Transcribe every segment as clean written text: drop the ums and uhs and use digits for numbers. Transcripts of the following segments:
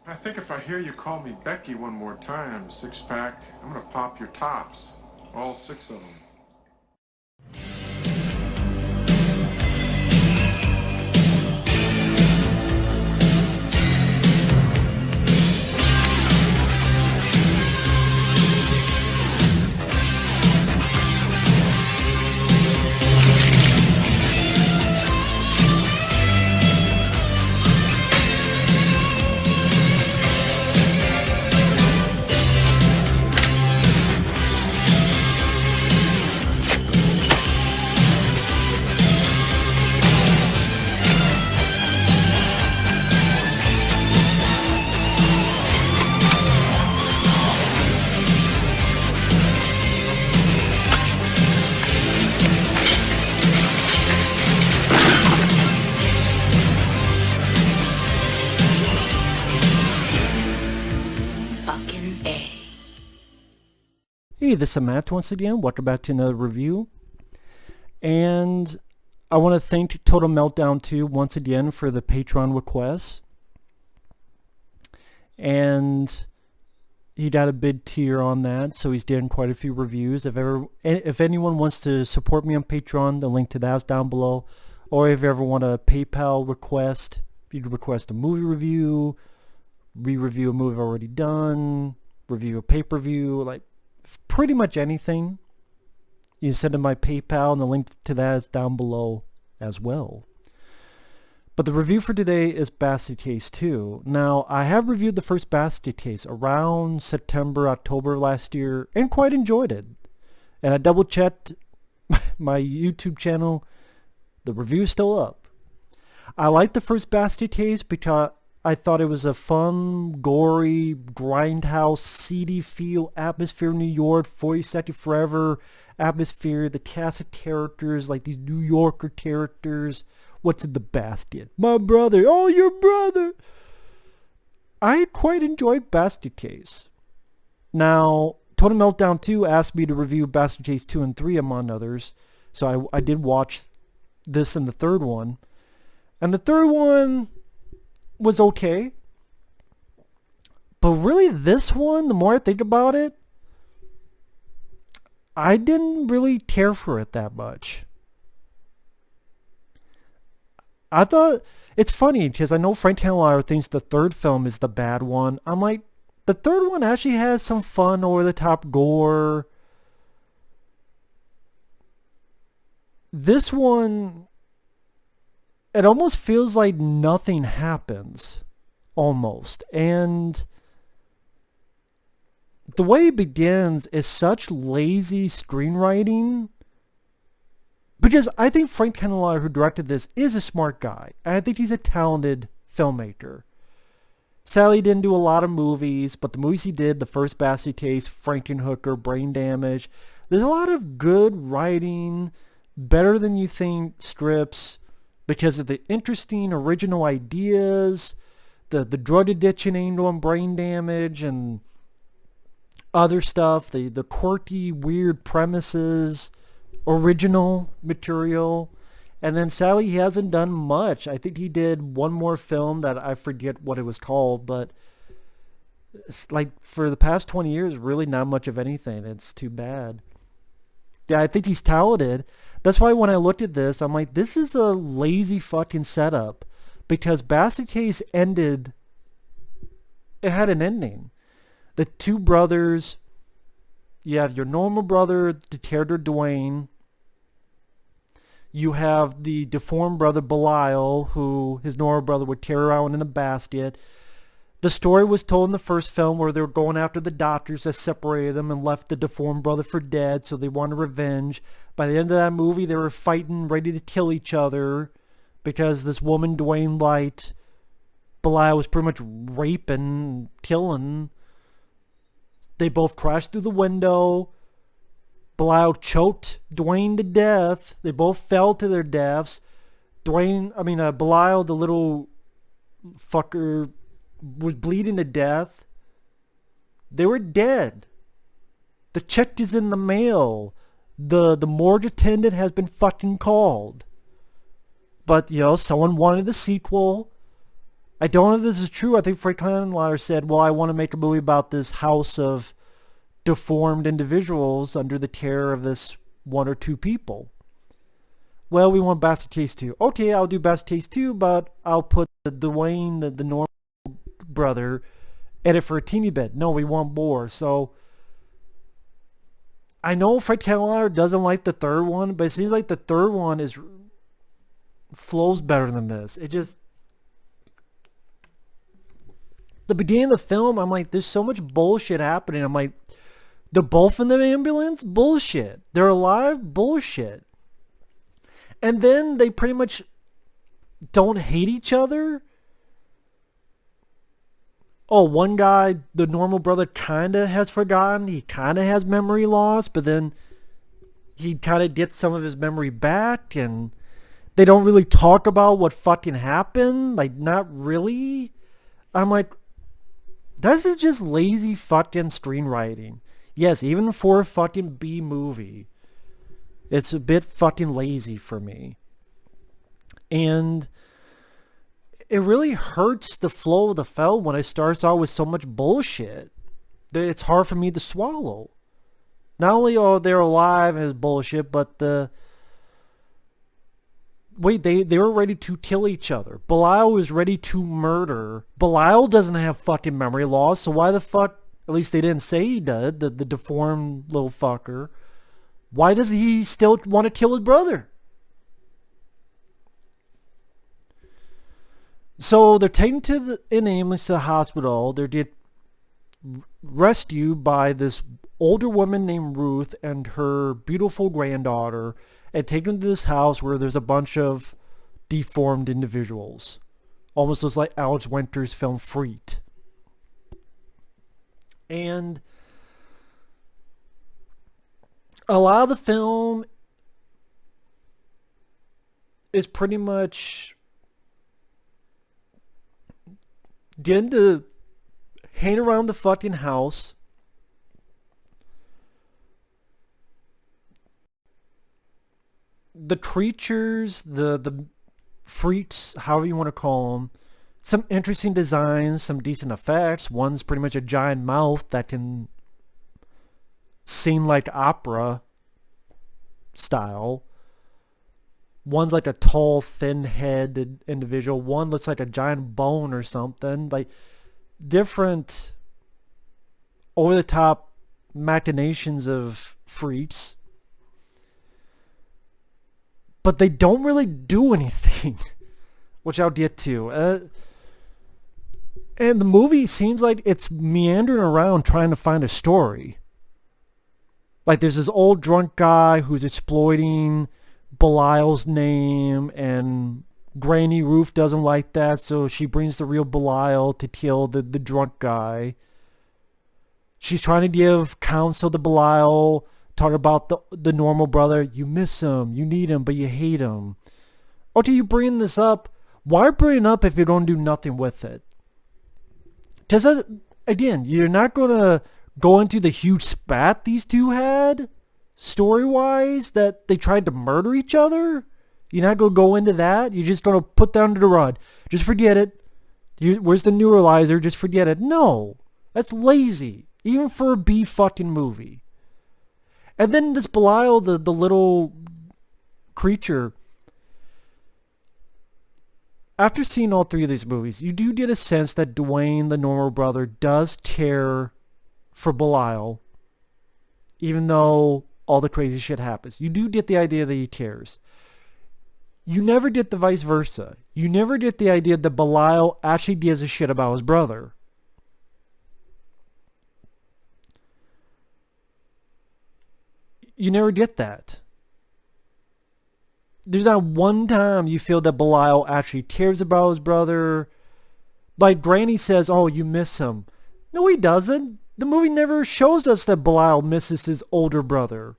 I think if I hear you call me Becky one more time, six-pack, I'm gonna pop your tops. All six of them. Hey, this is Matt once again. Welcome back to another review. And I want to thank Total Meltdown 2 once again for the Patreon requests. And he got a big tier on that, so he's doing quite a few reviews. If anyone wants to support me on Patreon, the link to that is down below. Or if you ever want a PayPal request, you can request a movie review, re-review a movie I've already done, review a pay-per-view, like pretty much anything. You send in my PayPal, and the link to that is down below as well. But the review for today is Basket Case 2. Now, I have reviewed the first Basket Case around September, October last year, and quite enjoyed it. And I double-checked my YouTube channel. The review's still up. I liked the first Basket Case because I thought it was a fun, gory, grindhouse, seedy feel, atmosphere, New York, 42nd Forever atmosphere, the cast of characters, like these New Yorker characters. What's in the basket? My brother. Oh, your brother. I quite enjoyed Basket Case. Now, Total Meltdown 2 asked me to review Basket Case 2 and 3, among others. So I did watch this and the third one. And the third one was okay, but really this one, the more I think about it, I didn't really care for it that much. I thought, it's funny because I know Frank Henenlotter thinks the third film is the bad one. I'm like, the third one actually has some fun, over the top gore. This one, it almost feels like nothing happens, almost. And the way it begins is such lazy screenwriting, because I think Frank Henenlotter, who directed this, is a smart guy. I think he's a talented filmmaker. Sadly, he didn't do a lot of movies, but the movies he did, the first Basket Case, Frankenhooker, Brain Damage, there's a lot of good writing, better than you think strips, because of the interesting original ideas, the drug addiction angle on Brain Damage, and other stuff, the quirky, weird premises, original material. And then sadly, he hasn't done much. I think he did one more film that I forget what it was called, but it's like for the past 20 years, really not much of anything. It's too bad. Yeah, I think he's talented. That's why when I looked at this, I'm like, this is a lazy fucking setup. Because Basket Case ended, it had an ending. The two brothers, you have your normal brother, the character Duane. You have the deformed brother Belial, who his normal brother would carry around in a basket. The story was told in the first film where they were going after the doctors that separated them and left the deformed brother for dead, so they wanted revenge. By the end of that movie, they were fighting, ready to kill each other, because this woman, Duane Light, Belial was pretty much raping, killing. They both crashed through the window. Belial choked Duane to death. They both fell to their deaths. Belial, the little fucker, was bleeding to death. They were dead. The check is in the mail. The morgue attendant has been fucking called. But, someone wanted a sequel. I don't know if this is true. I think Frank Henenlotter said, well, I want to make a movie about this house of deformed individuals under the care of this one or two people. Well, we want Basket Case 2. Okay, I'll do Basket Case 2, but I'll put the Duane, the normal brother, in it for a teeny bit. No, we want more. So I know Frank Henenlotter doesn't like the third one, but it seems like the third one flows better than this. It just, the beginning of the film, I'm like, there's so much bullshit happening. I'm like, they're both in the ambulance? Bullshit. They're alive? Bullshit. And then they pretty much don't hate each other. Oh, one guy, the normal brother, kind of has forgotten. He kind of has memory loss, but then he kind of gets some of his memory back, and they don't really talk about what fucking happened. Like, not really. I'm like, this is just lazy fucking screenwriting. Yes, even for a fucking B movie, it's a bit fucking lazy for me. And it really hurts the flow of the film when it starts out with so much bullshit that it's hard for me to swallow. Not only are they alive and it's bullshit, but they were ready to kill each other. Belial was ready to murder. Belial doesn't have fucking memory loss, so why the fuck, at least they didn't say he did, the deformed little fucker, why does he still want to kill his brother? So they're taken to in ambulance to the hospital. They're get rescued by this older woman named Ruth and her beautiful granddaughter, and taken to this house where there's a bunch of deformed individuals. Almost looks like Alex Winter's film Freaked. And a lot of the film is pretty much getting to hang around the fucking house, the creatures, the freaks, however you want to call them, some interesting designs, some decent effects. One's pretty much a giant mouth that can sing like opera style. One's like a tall, thin-headed individual. One looks like a giant bone or something. Like, different over-the-top machinations of freaks. But they don't really do anything, which I'll get to. And the movie seems like it's meandering around trying to find a story. Like, there's this old drunk guy who's exploiting Belial's name, and Granny Ruth doesn't like that, so she brings the real Belial to kill the drunk guy. She's trying to give counsel to Belial, talk about the normal brother. You miss him, you need him, but you hate him. Okay, you bring this up. Why bring it up if you don't do nothing with it? Because, again, you're not going to go into the huge spat these two had, story-wise, that they tried to murder each other. You're not going to go into that. You're just going to put that under the rug. Just forget it. Where's the neuralizer? Just forget it. No. That's lazy. Even for a B fucking movie. And then this Belial, the little creature, after seeing all three of these movies, you do get a sense that Duane, the normal brother, does care for Belial, even though all the crazy shit happens. You do get the idea that he cares. You never get the vice versa. You never get the idea that Belial actually gives a shit about his brother. You never get that. There's not one time you feel that Belial actually cares about his brother. Like Granny says, oh, you miss him. No, he doesn't. The movie never shows us that Belial misses his older brother.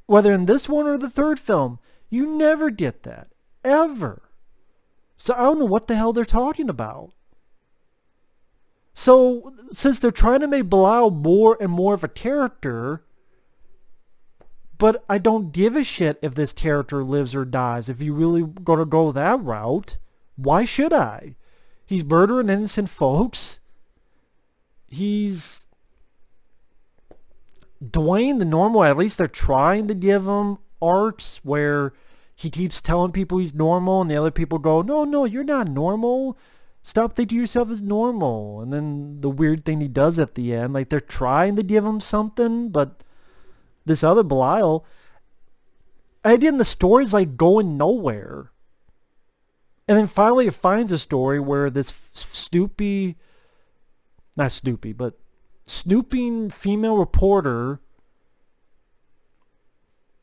Whether in this one or the third film, you never get that. Ever. So I don't know what the hell they're talking about. So, since they're trying to make Belial more and more of a character, but I don't give a shit if this character lives or dies. If you really going to go that route, why should I? He's murdering innocent folks. He's Duane the normal. At least they're trying to give him arcs where he keeps telling people he's normal and the other people go, no, you're not normal. Stop thinking yourself as normal. And then the weird thing he does at the end, like they're trying to give him something, but this other Belial, again, the story's like going nowhere. And then finally it finds a story where this snooping female reporter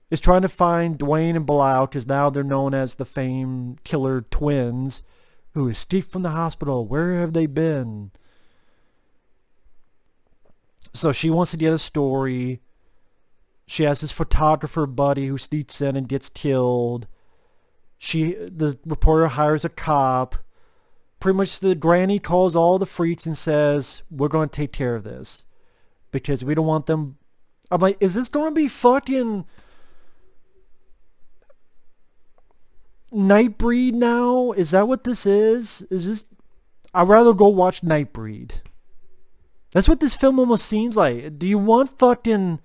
is trying to find Duane and Belial, because now they're known as the famed killer twins who escaped from the hospital. Where have they been? So she wants to get a story. She has this photographer buddy who sneaks in and gets killed. The reporter hires a cop. Pretty much the granny calls all the freaks and says, we're going to take care of this because we don't want them. I'm like, is this going to be fucking Nightbreed now? Is that what this is? Is this? I'd rather go watch Nightbreed. That's what this film almost seems like. Do you want fucking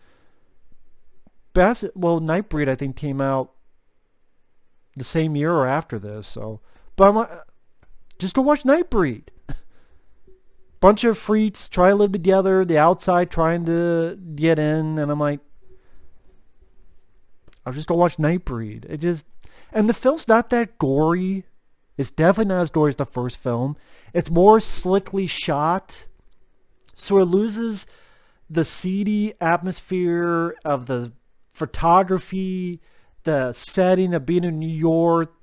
Nightbreed I think came out the same year or after this, so. But I'm like, just go watch Nightbreed. Bunch of freaks try to live together, the outside trying to get in, and I'm like, I'll just go watch Nightbreed. And the film's not that gory. It's definitely not as gory as the first film. It's more slickly shot, so it loses the seedy atmosphere of the photography, the setting of being in New York.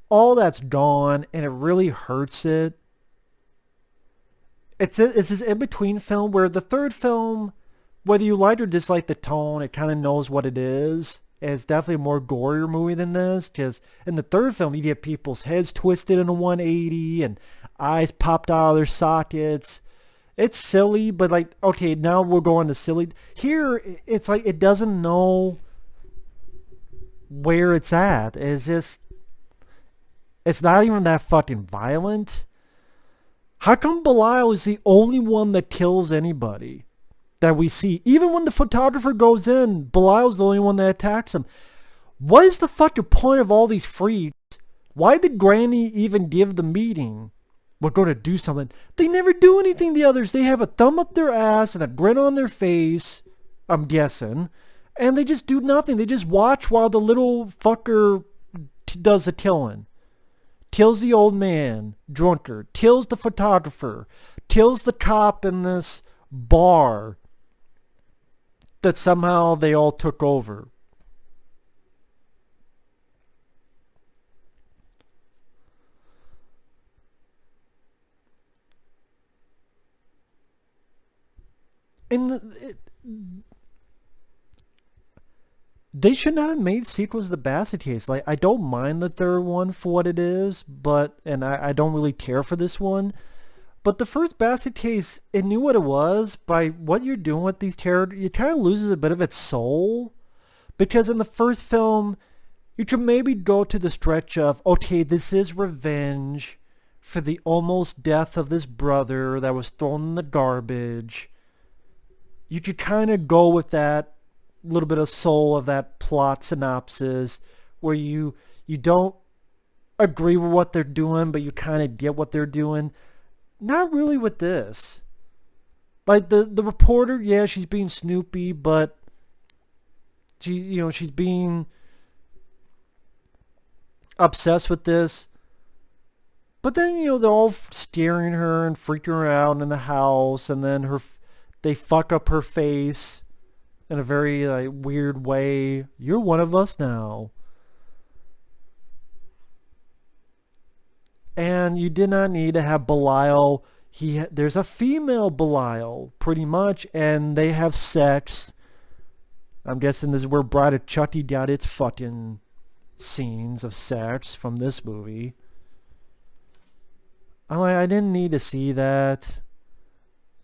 All that's gone, and it really hurts it. It's this in-between film where the third film, whether you like or dislike the tone, it kind of knows what it is. And it's definitely a more gorier movie than this, because in the third film you get people's heads twisted in a 180 and eyes popped out of their sockets. It's silly, but like, okay, now we're going to silly. Here, it's like it doesn't know where it's at. It's not even that fucking violent. How come Belial is the only one that kills anybody that we see? Even when the photographer goes in, Belial's the only one that attacks him. What is the fucking point of all these freaks? Why did Granny even give the meeting? We're going to do something. They never do anything, the others. They have a thumb up their ass and a grin on their face, I'm guessing. And they just do nothing. They just watch while the little fucker does the killing. Kills the old man, drunkard. Kills the photographer. Kills the cop in this bar that somehow they all took over. They should not have made sequels to the Bassett case. Like, I don't mind the third one for what it is, and I don't really care for this one. But the first Bassett case, it knew what it was. By what you're doing with these characters, it kind of loses a bit of its soul. Because in the first film, you can maybe go to the stretch of, okay, this is revenge for the almost death of this brother that was thrown in the garbage. You could kind of go with that little bit of soul of that plot synopsis where you don't agree with what they're doing, but you kind of get what they're doing. Not really with this. Like the reporter, yeah, she's being snoopy, but she's being obsessed with this. But then, they're all scaring her and freaking her out in the house, and then they fuck up her face in a very weird way. You're one of us now. And you did not need to have Belial. There's a female Belial, pretty much, and they have sex. I'm guessing this is where Bride of Chucky got its fucking scenes of sex from this movie. I'm like, I didn't need to see that.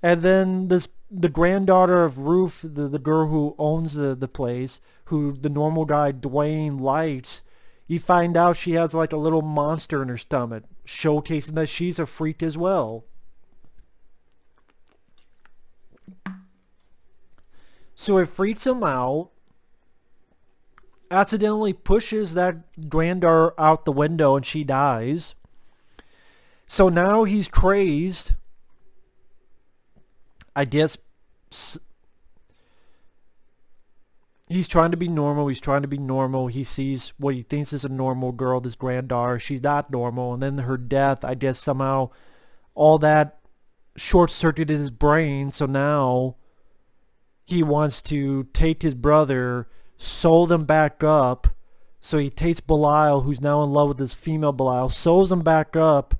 And then the granddaughter of Ruth, the girl who owns the place, who the normal guy Duane likes, You find out she has like a little monster in her stomach, showcasing that she's a freak as well. So it freaks him out, accidentally pushes that granddaughter out the window, and she dies. So now he's crazed. I guess he's trying to be normal. He's trying to be normal. He sees what he thinks is a normal girl, this granddaughter. She's not normal. And then her death, I guess somehow all that short-circuited his brain. So now he wants to take his brother, sew them back up. So he takes Belial, who's now in love with this female Belial, sews them back up.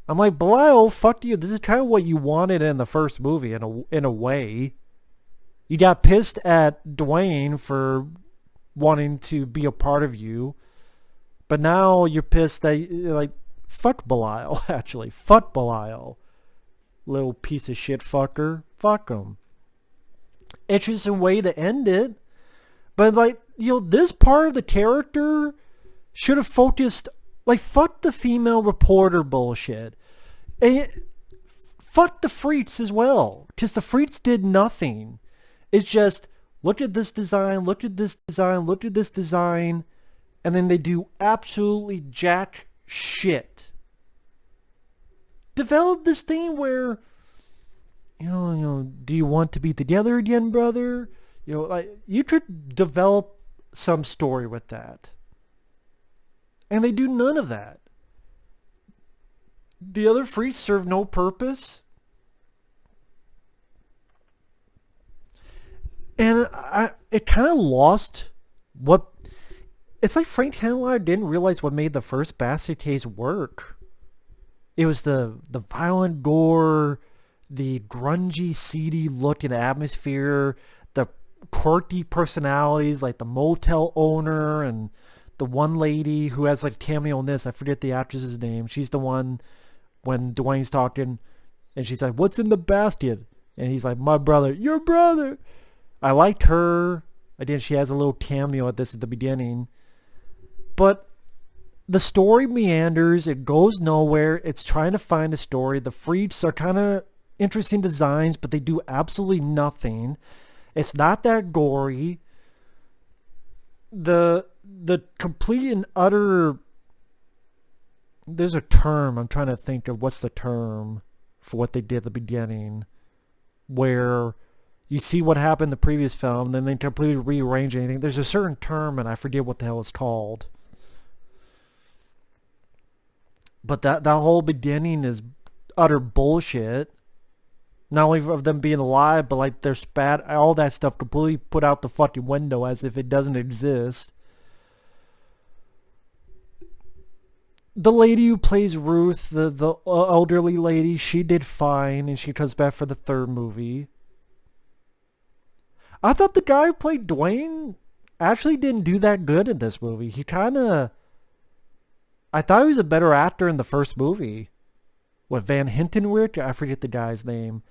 I'm like, Belial, fuck you. This is kind of what you wanted in the first movie in a way. You got pissed at Duane for wanting to be a part of you. But now you're pissed that, like, fuck Belial, actually. Fuck Belial. Little piece of shit fucker. Fuck him. Interesting way to end it. But, like, this part of the character should have focused, like, fuck the female reporter bullshit. And fuck the freaks as well. Because the freaks did nothing. It's just, look at this design, look at this design, look at this design, and then they do absolutely jack shit. Develop this thing where, do you want to be together again, brother? Like, you could develop some story with that. And they do none of that. The other freaks serve no purpose. And it kind of lost what... It's like Frank Henenlotter didn't realize what made the first Basket Case work. It was the violent gore, the grungy, seedy look and atmosphere, the quirky personalities like the motel owner and the one lady who has like cameo in this. I forget the actress's name. She's the one when Duane's talking and she's like, "What's in the basket?" And he's like, "My brother." "Your brother." I liked her. Again, she has a little cameo at the beginning. But the story meanders. It goes nowhere. It's trying to find a story. The freaks are kind of interesting designs, but they do absolutely nothing. It's not that gory. The complete and utter... There's a term. I'm trying to think of what's the term for what they did at the beginning. Where... you see what happened in the previous film, then they completely rearrange anything. There's a certain term, and I forget what the hell it's called. But that whole beginning is utter bullshit. Not only of them being alive, but like they're spat, all that stuff completely put out the fucking window as if it doesn't exist. The lady who plays Ruth, the elderly lady, she did fine, and she comes back for the third movie. I thought the guy who played Duane actually didn't do that good in this movie. He kind of... I thought he was a better actor in the first movie. What, Van Hintenwick? I forget the guy's name.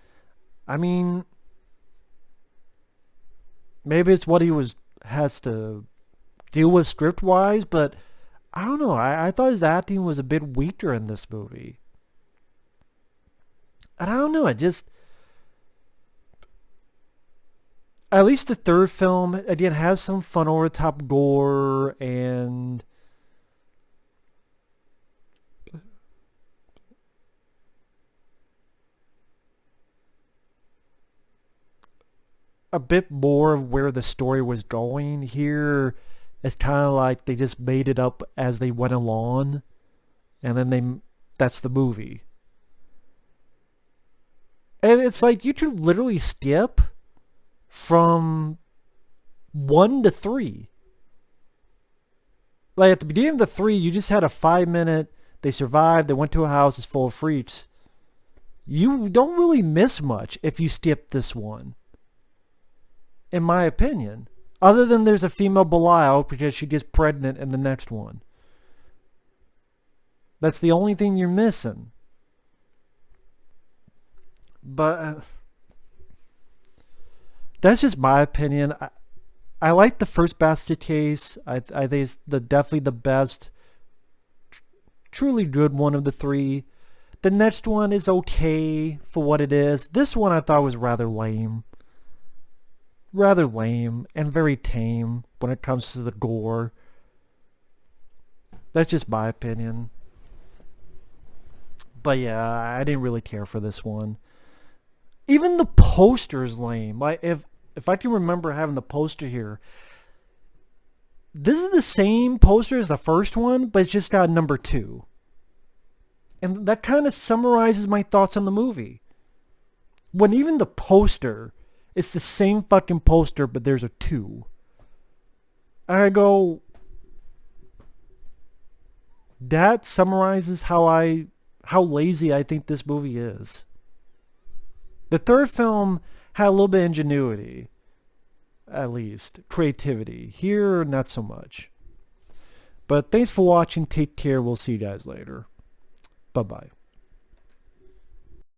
I mean... maybe it's what he has to deal with script-wise, but I don't know. I thought his acting was a bit weaker in this movie. And I don't know. At least the third film, again, has some fun over-the-top gore and... a bit more of where the story was going. Here, it's kind of like they just made it up as they went along. And then that's the movie. And it's like you could literally skip from 1 to 3. Like at the beginning of the 3, you just had a 5-minute, they survived, they went to a house, it's full of freaks. You don't really miss much if you skip this one, in my opinion. Other than there's a female Belial because she gets pregnant in the next one. That's the only thing you're missing. But... that's just my opinion. I like the first basket case. I think it's definitely the best, truly good one of the three. The next one is okay for what it is. This one I thought was rather lame. Rather lame and very tame when it comes to the gore. That's just my opinion. But yeah, I didn't really care for this one. Even the poster is lame. If I can remember having the poster here, this is the same poster as the first one, but it's just got number 2. And that kind of summarizes my thoughts on the movie. When even the poster, it's the same fucking poster, but there's a 2. And I go, that summarizes how lazy I think this movie is. The third film had a little bit of ingenuity, at least creativity. Here, not so much. But thanks for watching. Take care. We'll see you guys later. Bye-bye.